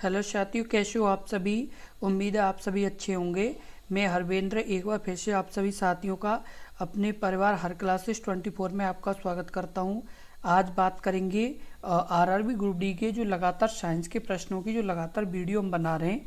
Hello साथियों, कैसे हो आप सभी। उम्मीद है आप सभी अच्छे होंगे। मैं हरवेंद्र एक बार फिर से आप सभी साथियों का अपने परिवार हर क्लासेस 24 में आपका स्वागत करता हूं। आज बात करेंगे आरआरबी ग्रुप डी के जो लगातार साइंस के प्रश्नों की जो लगातार वीडियो हम बना रहे हैं,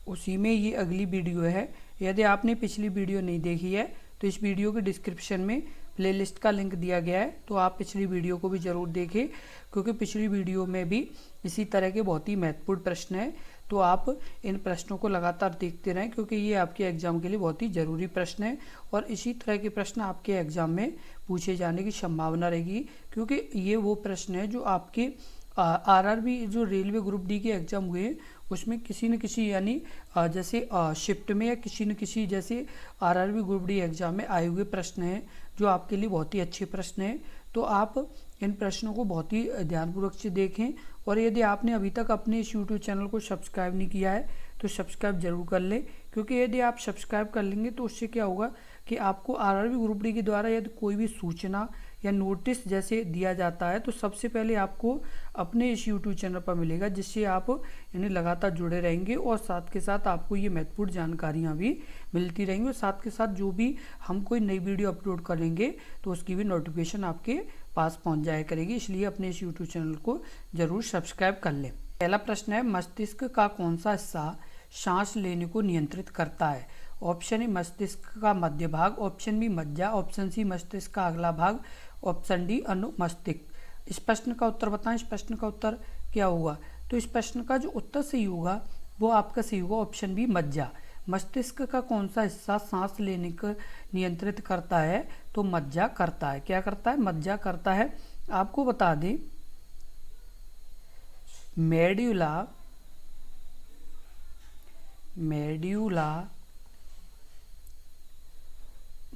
उसी में ये अगली वीडियो है। यदि आपने पिछली वीडियो नहीं देखी है तो इस वीडियो के डिस्क्रिप्शन में प्लेलिस्ट का लिंक दिया गया है, तो आप पिछली वीडियो को भी ज़रूर देखें, क्योंकि पिछली वीडियो में भी इसी तरह के बहुत ही महत्वपूर्ण प्रश्न हैं। तो आप इन प्रश्नों को लगातार देखते रहें, क्योंकि ये आपके एग्जाम के लिए बहुत ही ज़रूरी प्रश्न है और इसी तरह के प्रश्न आपके एग्जाम में पूछे जाने की संभावना रहेगी, क्योंकि ये वो प्रश्न है जो आपके आरआरबी जो रेलवे ग्रुप डी के एग्जाम हुए हैं उसमें किसी न किसी यानी जैसे शिफ्ट में या किसी न किसी जैसे आरआरबी ग्रुप डी एग्जाम में आए हुए प्रश्न हैं जो आपके लिए बहुत ही अच्छे प्रश्न हैं। तो आप इन प्रश्नों को बहुत ही ध्यानपूर्वक से देखें, और यदि आपने अभी तक अपने इस यूट्यूब चैनल को सब्सक्राइब नहीं किया है तो सब्सक्राइब जरूर कर लें, क्योंकि यदि आप सब्सक्राइब कर लेंगे तो उससे क्या होगा कि आपको आरआरबी ग्रुप डी के द्वारा यदि कोई भी सूचना या नोटिस जैसे दिया जाता है तो सबसे पहले आपको अपने इस यूट्यूब चैनल पर मिलेगा, जिससे आप यानी लगातार जुड़े रहेंगे और साथ के साथ आपको ये महत्वपूर्ण जानकारियाँ भी मिलती रहेंगी, और साथ के साथ जो भी हम कोई नई वीडियो अपलोड करेंगे तो उसकी भी नोटिफिकेशन आपके पास पहुंच जाया करेगी। इसलिए अपने इस यूट्यूब चैनल को जरूर सब्सक्राइब कर लें। पहला प्रश्न है, मस्तिष्क का कौन सा हिस्सा सांस लेने को नियंत्रित करता है। ऑप्शन ए मस्तिष्क का मध्य भाग, ऑप्शन बी मज्जा, ऑप्शन सी मस्तिष्क का अगला भाग, ऑप्शन डी अनुमस्तिष्क। इस प्रश्न का उत्तर बताएं। इस प्रश्न का उत्तर क्या होगा? तो इस प्रश्न का जो उत्तर सही होगा वो आपका सही होगा ऑप्शन बी मज्जा। मस्तिष्क का कौन सा हिस्सा सांस लेने को नियंत्रित करता है? तो मज्जा करता है। क्या करता है? मज्जा करता है। आपको बता दें, मेड्यूला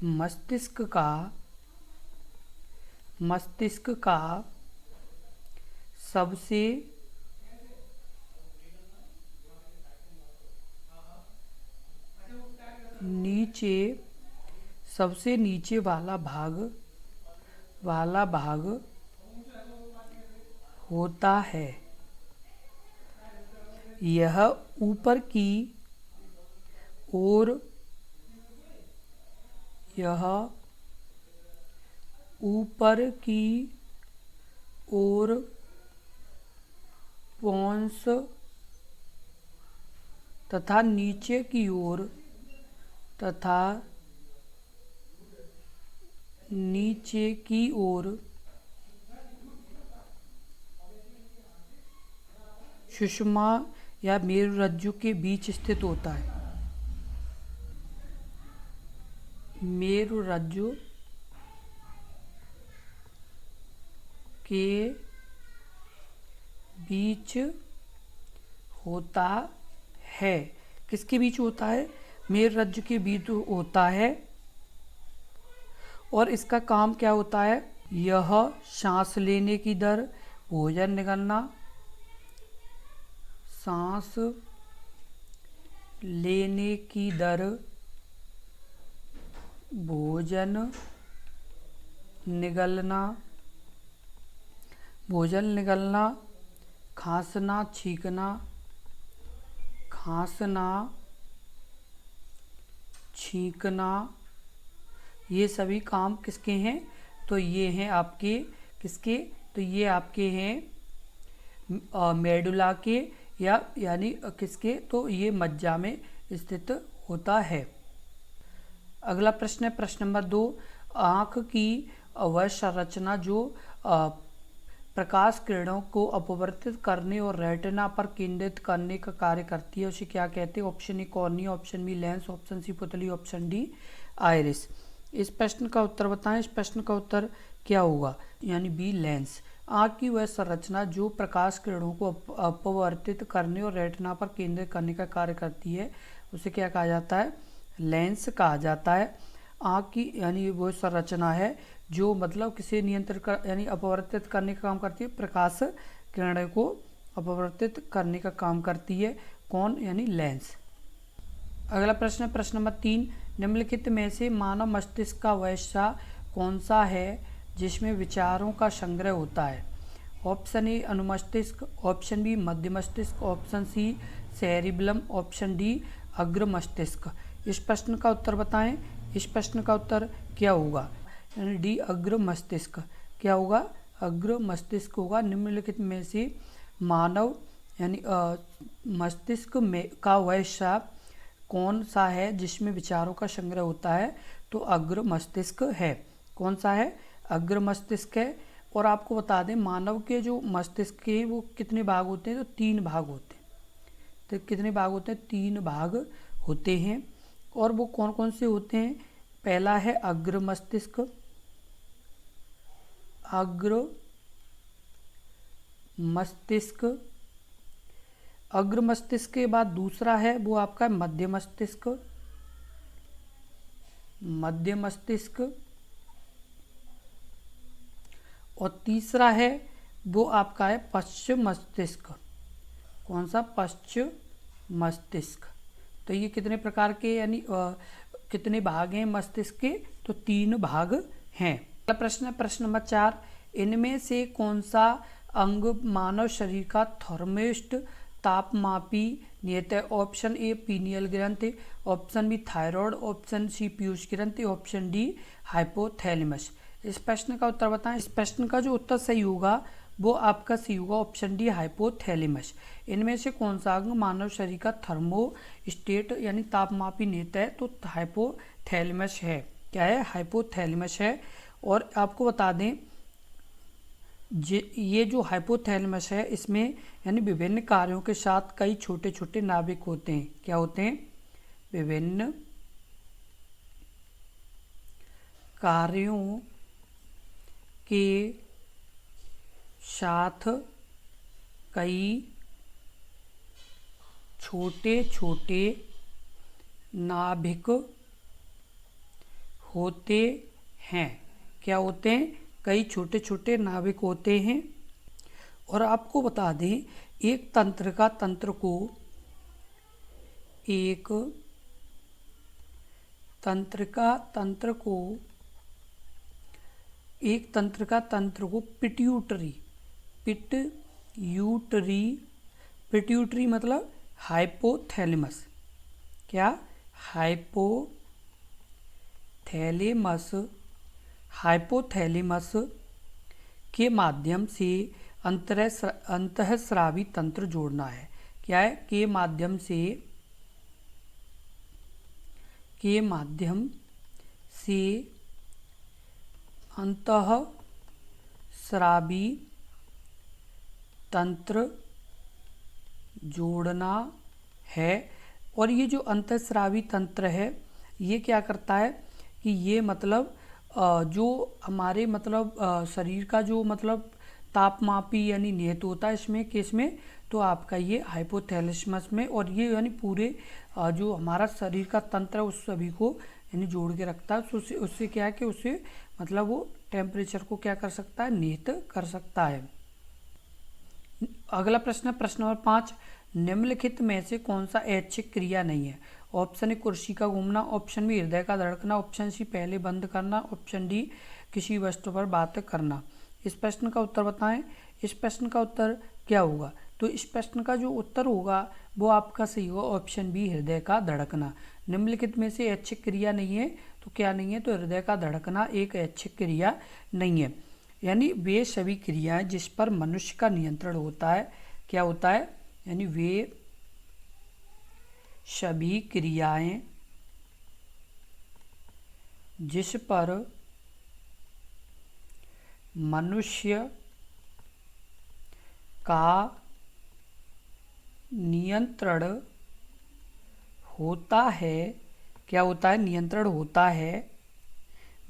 मस्तिष्क का सबसे नीचे वाला भाग होता है। यह ऊपर की ओर पोन्स तथा नीचे की ओर सुषुम्ना या मेरुरज्जु के बीच स्थित होता है। मेरुरज्जु के बीच होता है। किसके बीच होता है? मेरुरज्जु के बीच होता है। और इसका काम क्या होता है? यह सांस लेने की दर, भोजन निगलना, सांस लेने की दर, भोजन निगलना, खांसना छींकना, ये सभी काम किसके हैं? तो ये हैं आपके किसके? तो ये आपके हैं मेडुला के, यानी किसके? तो ये मज्जा में स्थित होता है। अगला प्रश्न है प्रश्न नंबर 2। आँख की वह संरचना जो प्रकाश किरणों को अपवर्तित करने और रेटिना पर केंद्रित करने का कार्य करती है, उसे क्या कहते हैं? Option A cornea, option B lens, option C पुतली, ऑप्शन डी आइरिस। इस प्रश्न का उत्तर बताएं। इस प्रश्न का उत्तर क्या होगा? यानी बी लेंस। आँख की वह संरचना जो प्रकाश किरणों को अपवर्तित करने और रेटिना पर केंद्रित करने का कार्य करती है, उसे क्या कहा जाता है? लेंस कहा जाता है। आँख की यानी वो संरचना है जो मतलब किसे नियंत्रित कर यानी अपवर्तित करने का काम करती है? प्रकाश किरणों को अपवर्तित करने का काम करती है। कौन? यानी लेंस। अगला प्रश्न है प्रश्न नंबर 3। निम्नलिखित में से मानव मस्तिष्क का वह हिस्सा कौन सा है जिसमें विचारों का संग्रह होता है? ऑप्शन ए अनुमस्तिष्क, ऑप्शन बी मध्य मस्तिष्क, option C cerebellum, option D अग्र मस्तिष्क। इस प्रश्न का उत्तर बताएं। इस प्रश्न का उत्तर क्या होगा? यानी डी अग्र मस्तिष्क। क्या होगा? अग्र मस्तिष्क होगा। निम्नलिखित में से मानव यानी मस्तिष्क में का वह हिस्सा कौन सा है जिसमें विचारों का संग्रह होता है? तो अग्र मस्तिष्क है। कौन सा है? अग्र मस्तिष्क है। और आपको बता दें, मानव के जो मस्तिष्क के वो कितने भाग होते हैं? तो 3 भाग होते हैं। तो कितने भाग होते हैं? 3 भाग होते हैं। और वो कौन कौन से होते हैं? पहला है अग्र मस्तिष्क, अग्र मस्तिष्क। अग्र मस्तिष्क के बाद दूसरा है वो आपका मध्य मस्तिष्क, मध्य मस्तिष्क। और तीसरा है वो आपका है पश्चिम मस्तिष्क। कौन सा? पश्चिम मस्तिष्क। तो ये कितने प्रकार के यानी कितने भाग हैं मस्तिष्क के? तो 3 भाग हैं। अगला प्रश्न है प्रश्न नंबर 4। इनमें से कौन सा अंग मानव शरीर का थर्मिस्ट तापमापी नियत है? ऑप्शन ए पीनियल ग्रंथि, option B thyroid, option C पीयूष ग्रंथि, ऑप्शन डी हाइपोथैलेमस। इस प्रश्न का उत्तर बताएं। इस प्रश्न का जो उत्तर सही होगा वो आपका सही होगा ऑप्शन डी हाइपोथैलेमस। इनमें से कौन सा अंग मानव शरीर का थर्मोस्टेट यानी तापमापी नेता है? तो हाइपोथैलेमस है। क्या है? हाइपोथैलेमस है। और आपको बता दें ये जो हाइपोथैलेमस है इसमें यानी विभिन्न कार्यों के साथ कई छोटे छोटे नाभिक होते हैं। क्या होते हैं? विभिन्न कार्यों के साथ कई छोटे छोटे नाभिक होते हैं। क्या होते हैं? कई छोटे छोटे नाभिक होते हैं। और आपको बता दें एक तंत्रिका तंत्र को पिट्यूटरी मतलब हाइपोथैलेमस। क्या? हाइपोथैलेमस के माध्यम से अंतःस्रावी तंत्र जोड़ना है। क्या है? के माध्यम से अंतःस्रावी तंत्र जोड़ना है। और ये जो अंतःस्रावी तंत्र है ये क्या करता है कि ये मतलब जो हमारे मतलब शरीर का जो मतलब तापमापी यानी नियत होता है इसमें किसमें? तो आपका ये हाइपोथैलेमस में। और ये यानी पूरे जो हमारा शरीर का तंत्र है उस सभी को यानी जोड़ के रखता है। उससे क्या है कि उससे मतलब वो टेम्परेचर को क्या कर सकता है? नियत कर सकता है। अगला प्रश्न है प्रश्न नंबर 5। निम्नलिखित में से कौन सा ऐच्छिक क्रिया नहीं है? ऑप्शन ए कुर्सी का घूमना, ऑप्शन बी हृदय का धड़कना, ऑप्शन सी पहले बंद करना, ऑप्शन डी किसी वस्तु पर बात करना। इस प्रश्न का उत्तर बताएं। इस प्रश्न का उत्तर क्या होगा? तो इस प्रश्न का जो उत्तर होगा वो आपका सही होगा ऑप्शन बी हृदय का धड़कना। निम्नलिखित में से ऐच्छिक क्रिया नहीं है तो क्या नहीं है? तो हृदय का धड़कना एक ऐच्छिक क्रिया नहीं है। यानी वे सभी क्रियाएं जिस पर मनुष्य का नियंत्रण होता है। क्या होता है? यानी वे सभी क्रियाएं जिस पर मनुष्य का नियंत्रण होता है। क्या होता है? नियंत्रण होता है।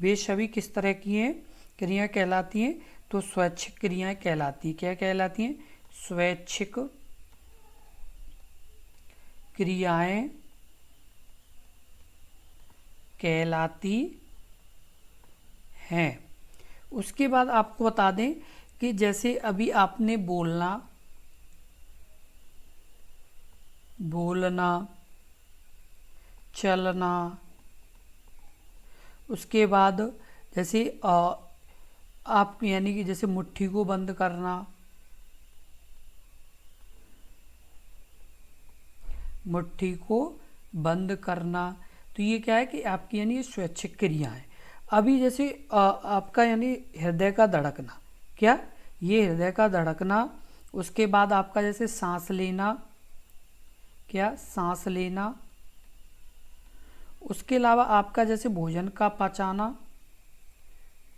वे सभी किस तरह की हैं? क्रियाएं कहलाती हैं? तो स्वैच्छिक क्रियाएं कहलाती हैं। क्या कहलाती हैं? स्वैच्छिक क्रियाएं कहलाती हैं। उसके बाद आपको बता दें कि जैसे अभी आपने बोलना, चलना, उसके बाद जैसे आप यानी कि जैसे मुट्ठी को बंद करना, मुट्ठी को बंद करना। तो ये क्या है कि आपकी यानी ये स्वैच्छिक क्रिया है। अभी जैसे आपका यानी हृदय का धड़कना, क्या ये हृदय का धड़कना, उसके बाद आपका जैसे सांस लेना, क्या सांस लेना, उसके अलावा आपका जैसे भोजन का पचाना,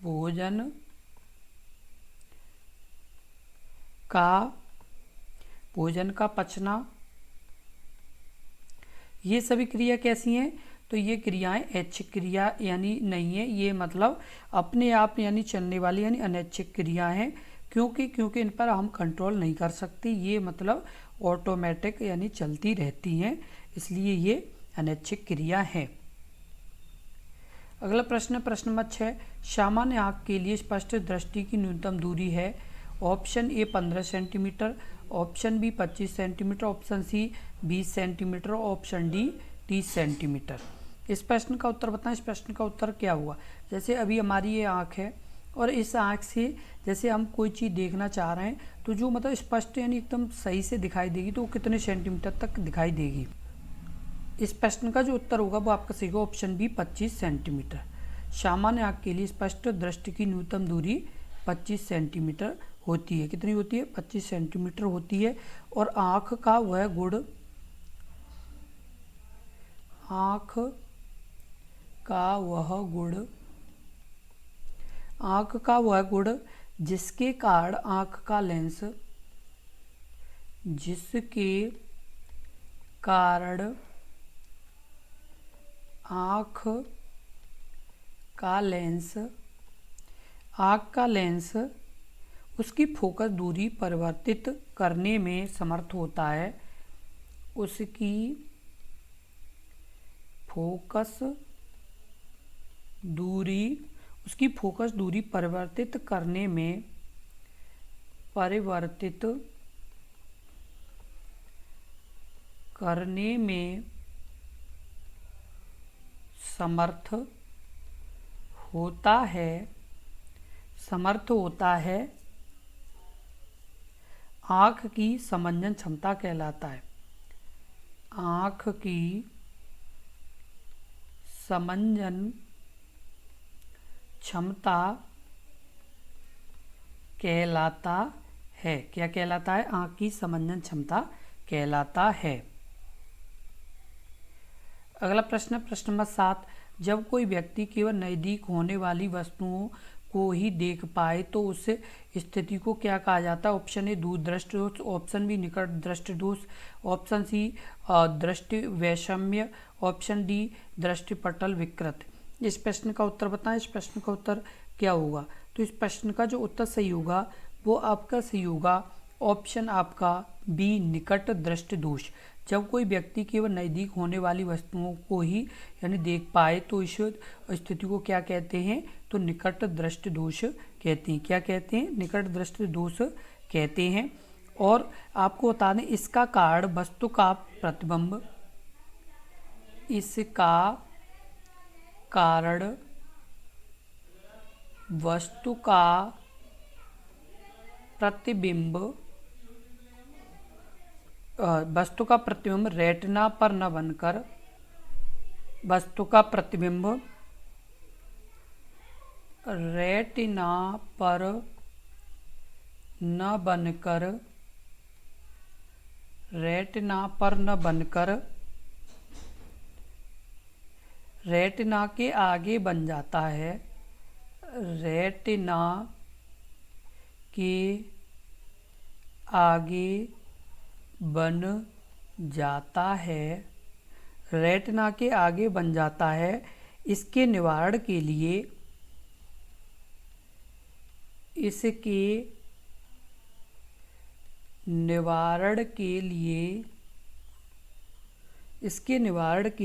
भोजन का पचना, ये सभी क्रिया कैसी हैं? तो ये क्रियाएं ऐच्छिक क्रिया यानी नहीं है, ये मतलब अपने आप यानी चलने वाली यानी अनैच्छिक क्रिया हैं। क्योंकि इन पर हम कंट्रोल नहीं कर सकते, ये मतलब ऑटोमेटिक यानी चलती रहती हैं, इसलिए ये अनैच्छिक क्रिया है। अगला प्रश्न प्रश्न नंबर 6, सामान्य आँख के लिए स्पष्ट दृष्टि की न्यूनतम दूरी है। Option A 15 centimetre, option B 25 centimetre, option C 20 centimetre, option D 30 centimetre. इस प्रश्न का उत्तर बताएं। इस प्रश्न का उत्तर क्या हुआ? जैसे अभी हमारी ये आँख है और इस आँख से जैसे हम कोई चीज़ देखना चाह रहे हैं तो जो मतलब स्पष्ट यानी एकदम सही से दिखाई देगी तो वो कितने सेंटीमीटर तक दिखाई देगी? इस प्रश्न का जो उत्तर होगा वो आपका सही होगा ऑप्शन बी 25 सेंटीमीटर। सामान्य आँख के लिए स्पष्ट दृष्टि की न्यूनतम दूरी 25 सेंटीमीटर होती है। कितनी होती है? 25 सेंटीमीटर होती है। और आँख का वह गुण, आँख का वह गुण जिसके कारण आँख का लेंस, जिसके कारण आँख का लेंस उसकी फोकस दूरी परिवर्तित करने में समर्थ होता है, उसकी फोकस दूरी परिवर्तित करने में समर्थ होता है, आँख की समंजन क्षमता कहलाता है। आँख की समंजन क्षमता कहलाता है। क्या कहलाता है? आँख की समंजन क्षमता कहलाता है। अगला प्रश्न प्रश्न नंबर 7, जब कोई व्यक्ति केवल नज़दीक होने वाली वस्तुओं को ही देख पाए तो उस स्थिति को क्या कहा जाता है? ऑप्शन ए दूरदृष्टि दोष, ऑप्शन बी निकट दृष्टि दोष, ऑप्शन सी दृष्टि वैषम्य, ऑप्शन डी दृष्टिपटल विकृत। इस प्रश्न का उत्तर बताएं। इस प्रश्न का उत्तर क्या होगा? तो इस प्रश्न का जो उत्तर सही होगा वो आपका सही होगा ऑप्शन आपका बी निकट दृष्टि दोष। जब कोई व्यक्ति केवल नज़दीक होने वाली वस्तुओं को ही यानी देख पाए तो इस स्थिति को क्या कहते हैं? तो निकट दृष्टि दोष कहते हैं। क्या कहते हैं? निकट दृष्टि दोष कहते हैं। और आपको बता दें इसका कारण वस्तु का प्रतिबिंब, इसका कारण वस्तु का प्रतिबिंब रेटिना पर न बनकर, वस्तु का प्रतिबिंब रेटिना पर न बनकर रेटिना के आगे बन जाता है। रेटिना के आगे बन जाता है। रेटिना के आगे बन जाता है। इसके निवारण के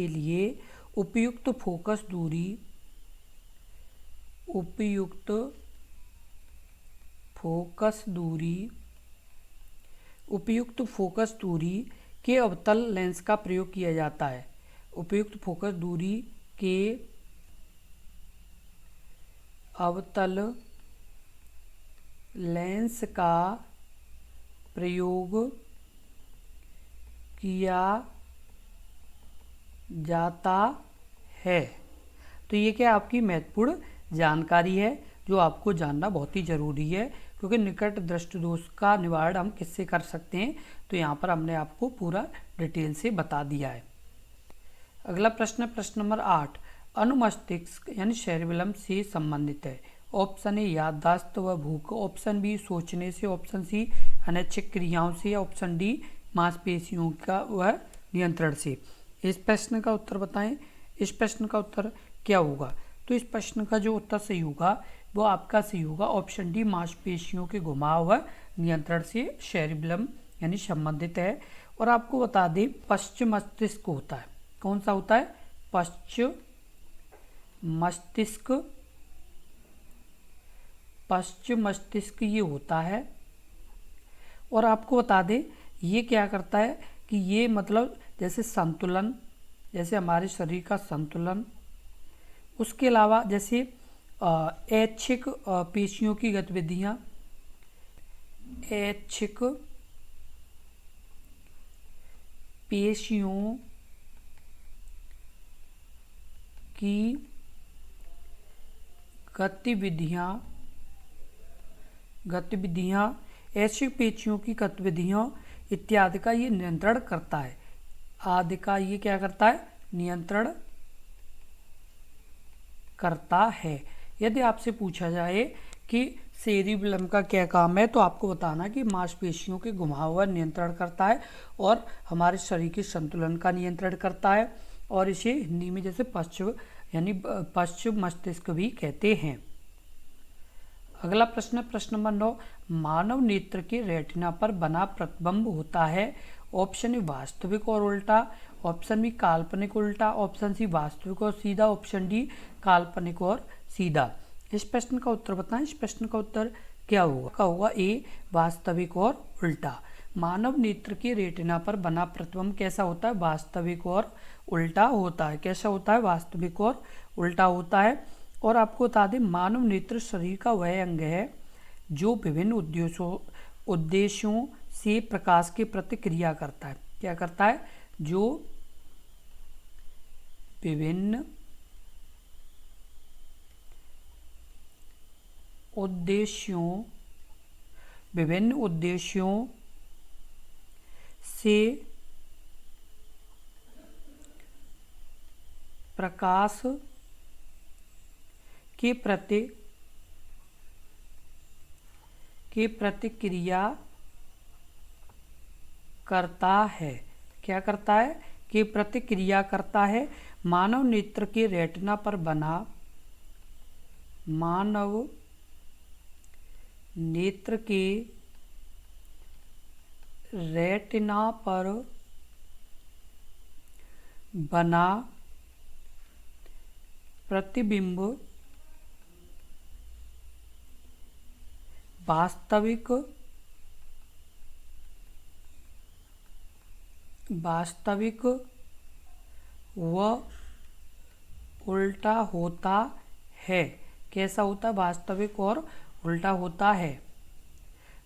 लिए उपयुक्त फोकस दूरी के अवतल लेंस का प्रयोग किया जाता है। उपयुक्त फोकस दूरी के अवतल लेंस का प्रयोग किया जाता है। तो ये क्या आपकी महत्वपूर्ण जानकारी है जो आपको जानना बहुत ही ज़रूरी है, क्योंकि निकट दृष्टि दोष का निवारण हम किससे कर सकते हैं, तो यहाँ पर हमने आपको पूरा डिटेल से बता दिया है। अगला प्रश्न है प्रश्न नंबर 8, अनुमस्तिष्क यानी सेरिबेलम से संबंधित है। ऑप्शन ए याददाश्त व भूख, ऑप्शन बी सोचने से, ऑप्शन सी अनैच्छिक क्रियाओं से, ऑप्शन डी मांसपेशियों का व नियंत्रण से। इस प्रश्न का उत्तर बताएं। इस प्रश्न का उत्तर क्या होगा? तो इस प्रश्न का जो उत्तर सही होगा वो आपका सही होगा ऑप्शन डी, मांसपेशियों के घुमाव व नियंत्रण से सेरिबेलम यानी संबंधित है। और आपको बता दें पश्चिम मस्तिष्क होता है। कौन सा होता है? पश्चिम मस्तिष्क। पश्चिम मस्तिष्क ये होता है। और आपको बता दें ये क्या करता है कि ये मतलब जैसे संतुलन, जैसे हमारे शरीर का संतुलन, उसके अलावा जैसे ऐच्छिक पेशियों की गतिविधियां, ऐच्छिक पेशियों की गतिविधियां ऐच्छिक पेशियों की गतिविधियों इत्यादि का ये नियंत्रण करता है। आदि का ये क्या करता है? नियंत्रण करता है। यदि आपसे पूछा जाए कि सेरिबेलम का क्या काम है, तो आपको बताना कि मांसपेशियों के घुमाव व नियंत्रण करता है और हमारे शरीर के संतुलन का नियंत्रण करता है, और इसे हिंदी में जैसे पश्चिम यानी पश्चिम मस्तिष्क भी कहते हैं। अगला प्रश्न है प्रश्न नंबर 9, मानव नेत्र के रेटिना पर बना प्रतिबिंब होता है। ऑप्शन ए वास्तविक और उल्टा, ऑप्शन बी काल्पनिक उल्टा, ऑप्शन सी वास्तविक और सीधा, ऑप्शन डी काल्पनिक और सीधा। इस प्रश्न का उत्तर बताएं। इस प्रश्न का उत्तर क्या होगा? का होगा ए वास्तविक और उल्टा। मानव नेत्र के रेटिना पर बना प्रतिबिंब कैसा होता है? वास्तविक और उल्टा होता है। कैसा होता है? वास्तविक और उल्टा होता है। और आपको बता दें मानव नेत्र शरीर का वह अंग है जो विभिन्न उद्देश्यों से प्रकाश के प्रति क्रिया करता है। क्या करता है? जो विभिन्न उद्देश्यों से प्रकाश के प्रति क्रिया करता है। क्या करता है? कि प्रतिक्रिया करता है। मानव नेत्र के रेटिना पर बना प्रतिबिंब वास्तविक व उल्टा होता है। कैसा होता है? वास्तविक और उल्टा होता है।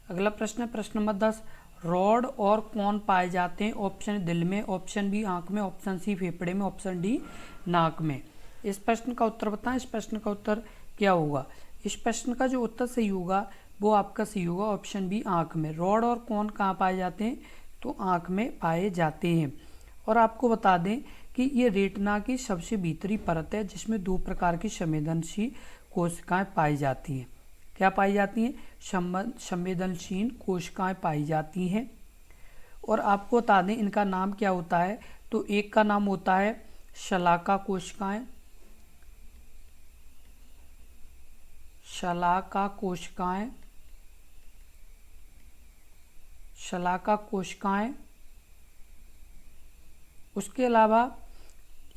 अगला प्रश्न है प्रश्न नंबर 10, रॉड और कोन पाए जाते हैं। ऑप्शन दिल में, ऑप्शन बी आंख में, ऑप्शन सी फेफड़े में, ऑप्शन डी नाक में। इस प्रश्न का उत्तर बताएं। इस प्रश्न का उत्तर क्या होगा? इस प्रश्न का जो उत्तर सही होगा वो आपका सही होगा ऑप्शन बी आंख में। रॉड और कोन कहाँ पाए जाते हैं? तो आंख में पाए जाते हैं। और आपको बता दें कि ये रेटिना की सबसे भीतरी परत है जिसमें दो प्रकार की संवेदनशील कोशिकाएं पाई जाती हैं। क्या पाई जाती हैं? संवेदनशील कोशिकाएं पाई जाती हैं। और आपको बता दें इनका नाम क्या होता है? तो एक का नाम होता है शलाका कोशिकाएं, शलाका कोशिकाएं। उसके अलावा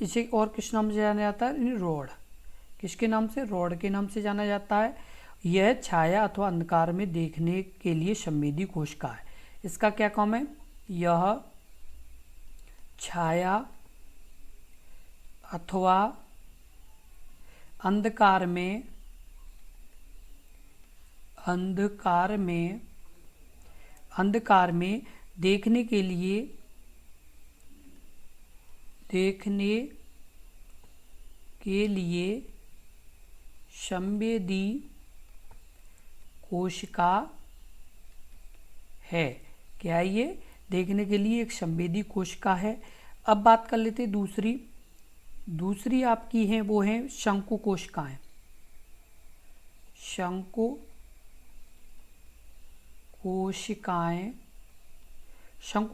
इसे और किस नाम से जाना जाता है? रॉड। किसके नाम से? रॉड के नाम से जाना जाता है। यह छाया अथवा अंधकार में देखने के लिए संवेदी कोशिका है। इसका क्या काम है? यह छाया अथवा अंधकार में देखने देखने के लिए संवेदी कोशिका है। क्या है ये? देखने के लिए एक संवेदी कोशिका है। अब बात कर लेते दूसरी आपकी हैं, वो हैं शंकु कोशिकाएं। शंकु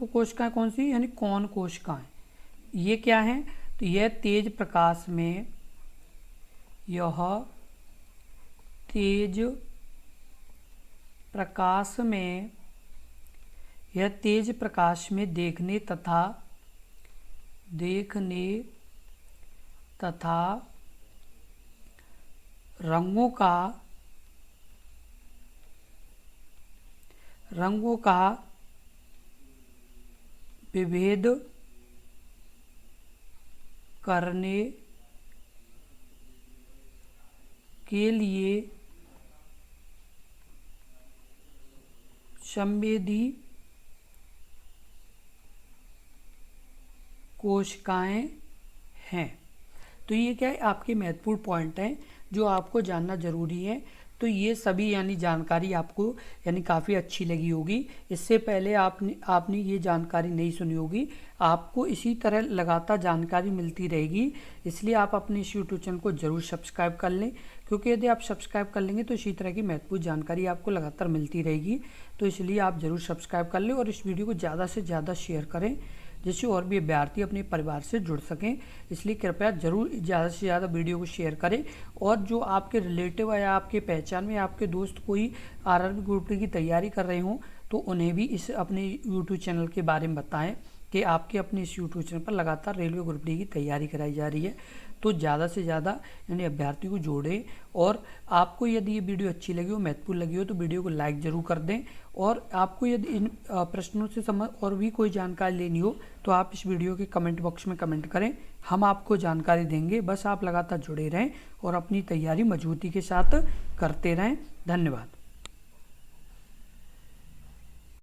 कोशिकाएं कौन सी? यानी कौन कोशिकाएं। ये क्या हैं? तो यह तेज प्रकाश में देखने तथा रंगों का विभेद करने के लिए संवेदी कोशिकाएं हैं। तो ये क्या है? आपके महत्वपूर्ण पॉइंट हैं जो आपको जानना जरूरी है। तो ये सभी यानी जानकारी आपको यानी काफ़ी अच्छी लगी होगी। इससे पहले आपने ये जानकारी नहीं सुनी होगी। आपको इसी तरह लगातार जानकारी मिलती रहेगी, इसलिए आप अपने इस यूट्यूब चैनल को ज़रूर सब्सक्राइब कर लें, क्योंकि यदि आप सब्सक्राइब कर लेंगे तो इसी तरह की महत्वपूर्ण जानकारी आपको लगातार मिलती रहेगी। तो इसलिए आप ज़रूर सब्सक्राइब कर लें और इस वीडियो को ज़्यादा से ज़्यादा शेयर करें, जिससे और भी अभ्यर्थी अपने परिवार से जुड़ सकें। इसलिए कृपया ज़रूर ज़्यादा से ज़्यादा वीडियो को शेयर करें। और जो आपके रिलेटिव या आपके पहचान में आपके दोस्त कोई आरआरबी ग्रुप डी की तैयारी कर रहे हों, तो उन्हें भी इस अपने यूट्यूब चैनल के बारे में बताएं कि आपके अपने इस यूट्यूब चैनल पर लगातार रेलवे ग्रुप डी की तैयारी कराई जा रही है। तो ज़्यादा से ज़्यादा यानी अभ्यर्थी को जोड़ें। और आपको यदि ये वीडियो अच्छी लगी हो, महत्वपूर्ण लगी हो, तो वीडियो को लाइक ज़रूर कर दें। और आपको यदि इन प्रश्नों से और भी कोई जानकारी लेनी हो तो आप इस वीडियो के कमेंट बॉक्स में कमेंट करें, हम आपको जानकारी देंगे। बस आप लगातार जुड़े रहें और अपनी तैयारी मजबूती के साथ करते रहें। धन्यवाद।